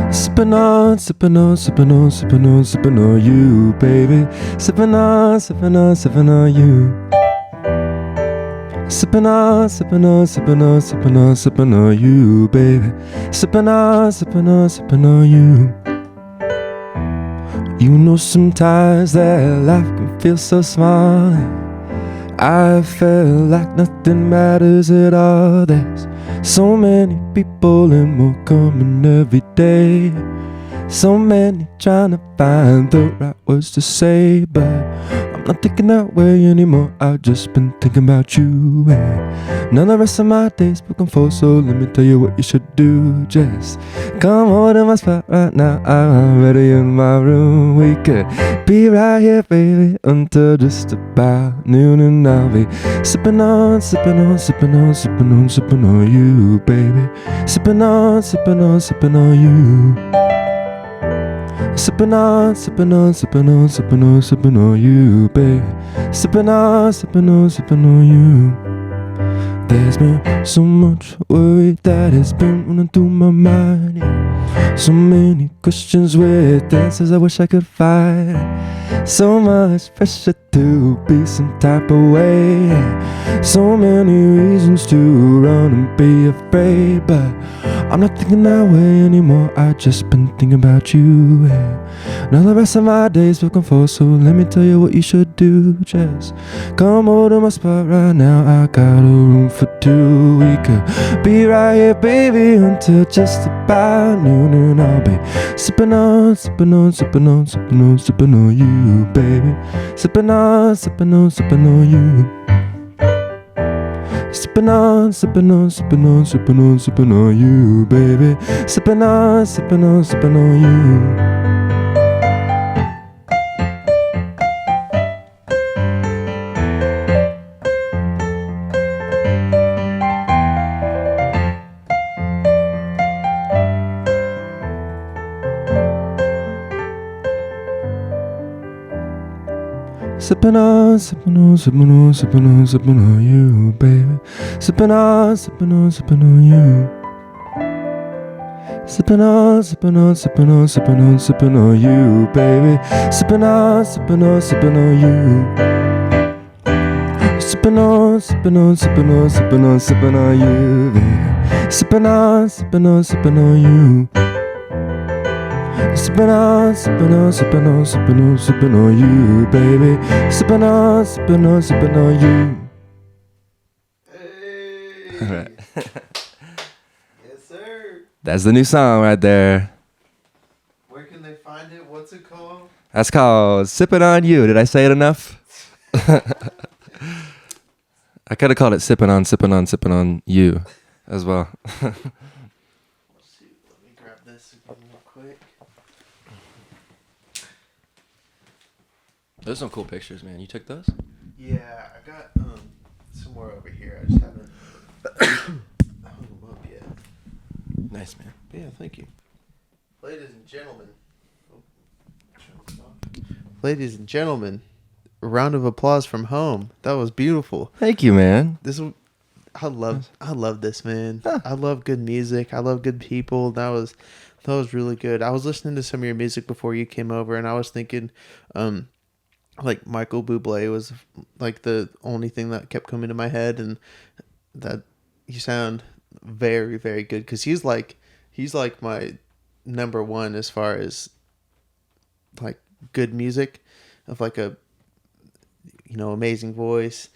Sippin' on, sippin' on, sippin' on, sippin' on, sippin' on you, baby. Sippin' on, sippin' on, sippin' on you. Sippin' on, sippin' on, sippin' on, sippin' on, sippin' on you, baby. Sippin' on, sippin' on, sippin' on you. You know sometimes that life can feel so small. I feel like nothing matters at all. There's so many people and more coming every day. So many trying to find the right words to say, but I'm not thinking that way anymore. I've just been thinking about you. And none of the rest of my days looking for. So let me tell you what you should do. Just come over to my spot right now. I'm ready in my room. We could be right here, baby, until just about noon, and I'll be sipping on, sipping on, sipping on, sipping on, sipping on you, baby. Sipping on, sipping on, sipping on you. Sipping on, sipping on, sipping on, sipping on, sipping on you, baby. Sipping on, sipping on, sipping on you. There's been so much worry that has been running through my mind, yeah. So many questions with answers I wish I could find. So much pressure to be some type of way, yeah. So many reasons to run and be afraid, but I'm not thinking that way anymore. I just been thinking about you, yeah. Now the rest of my days looking for. So let me tell you what you should do. Just come over to my spot right now. I got a room for two. We could be right here, baby, until just about noon, and I'll be sipping on, sipping on, sipping on, sipping on, sipping on you, baby. Sipping on, sipping on, sipping on you. Sipping on, sipping on, sipping on, sipping on, sipping on you, baby. Sipping on, sipping on, sipping on you. Sipping on, sipping on, sipping on, sipping on, sipping on you, baby. Sipping on, sipping on, sipping on you. Sipping on, sipping on, sipping on, sipping on, sipping on you, baby. Sipping on, sipping on, sipping on you. Sipping on, sipping on, sipping on, sipping on, sipping on you, baby. Sipping on, sipping on, sipping on you. Sipping on, sipping on, sipping on, sipping on, sipping on you, baby. Sipping on, sipping on, sipping on you. Hey. All right. Yes, sir. That's the new song right there. Where can they find it? What's it called? That's called Sippin' On You. Did I say it enough? I could have called it Sippin' On, Sippin' On, Sippin' On You as well. Let's see. Let me grab this again real quick. Those are some cool pictures, man. You took those? Yeah, I got some more over here. I just haven't hung them up yet. Nice, man. Yeah, thank you. Ladies and gentlemen. Ladies and gentlemen, a round of applause from home. That was beautiful. Thank you, man. I love this, man. Huh. I love good music. I love good people. That was really good. I was listening to some of your music before you came over, and I was thinking, like Michael Bublé was like the only thing that kept coming to my head, and that you sound very, very good, because he's like my number one as far as like good music, of like a, you know, amazing voice,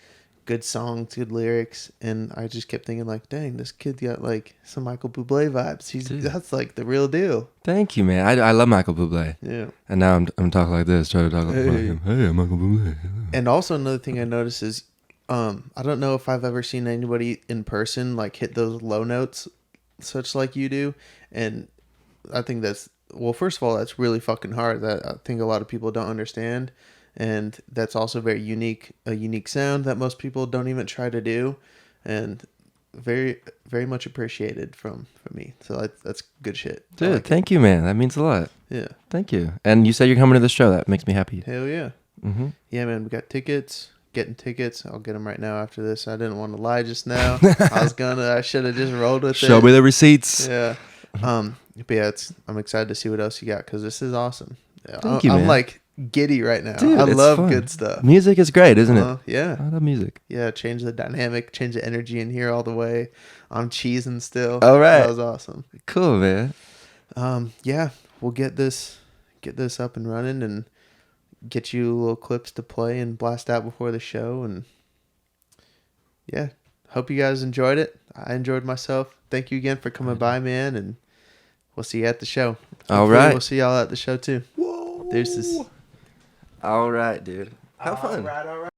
good songs, good lyrics, and I just kept thinking like, dang, this kid got like some Michael Bublé vibes. That's like the real deal. Thank you, man. I love Michael Bublé. Yeah. And now I'm talking like this, trying to talk like him. Hey, I'm Michael Bublé. And also another thing I noticed is, I don't know if I've ever seen anybody in person like hit those low notes such like you do, and I think that's, well, first of all, that's really fucking hard. That I think a lot of people don't understand, and that's also a unique sound that most people don't even try to do, and very, very much appreciated from me. So that's good shit. Dude, thank you, man. That means a lot. Yeah. Thank you. And you said you're coming to the show. That makes me happy. Hell yeah. Mm-hmm. Yeah, man. We got tickets. Getting tickets. I'll get them right now after this. I didn't want to lie just now. I should have just rolled with it. Show me the receipts. Yeah. But yeah, I'm excited to see what else you got, because this is awesome. Yeah, Thank you, man. I'm like giddy right now. Dude, I love fun. Good stuff. Music is great, isn't it? Yeah. I love music. Yeah, change the dynamic, change the energy in here all the way. I'm cheesing still. All right. That was awesome. Cool, man. Yeah, we'll get this up and running and get you little clips to play and blast out before the show. And yeah, hope you guys enjoyed it. I enjoyed myself. Thank you again for coming by, man, and we'll see you at the show. All Hopefully right. We'll see y'all at the show too. Whoa. Deuces. All right, dude. Have fun. All right.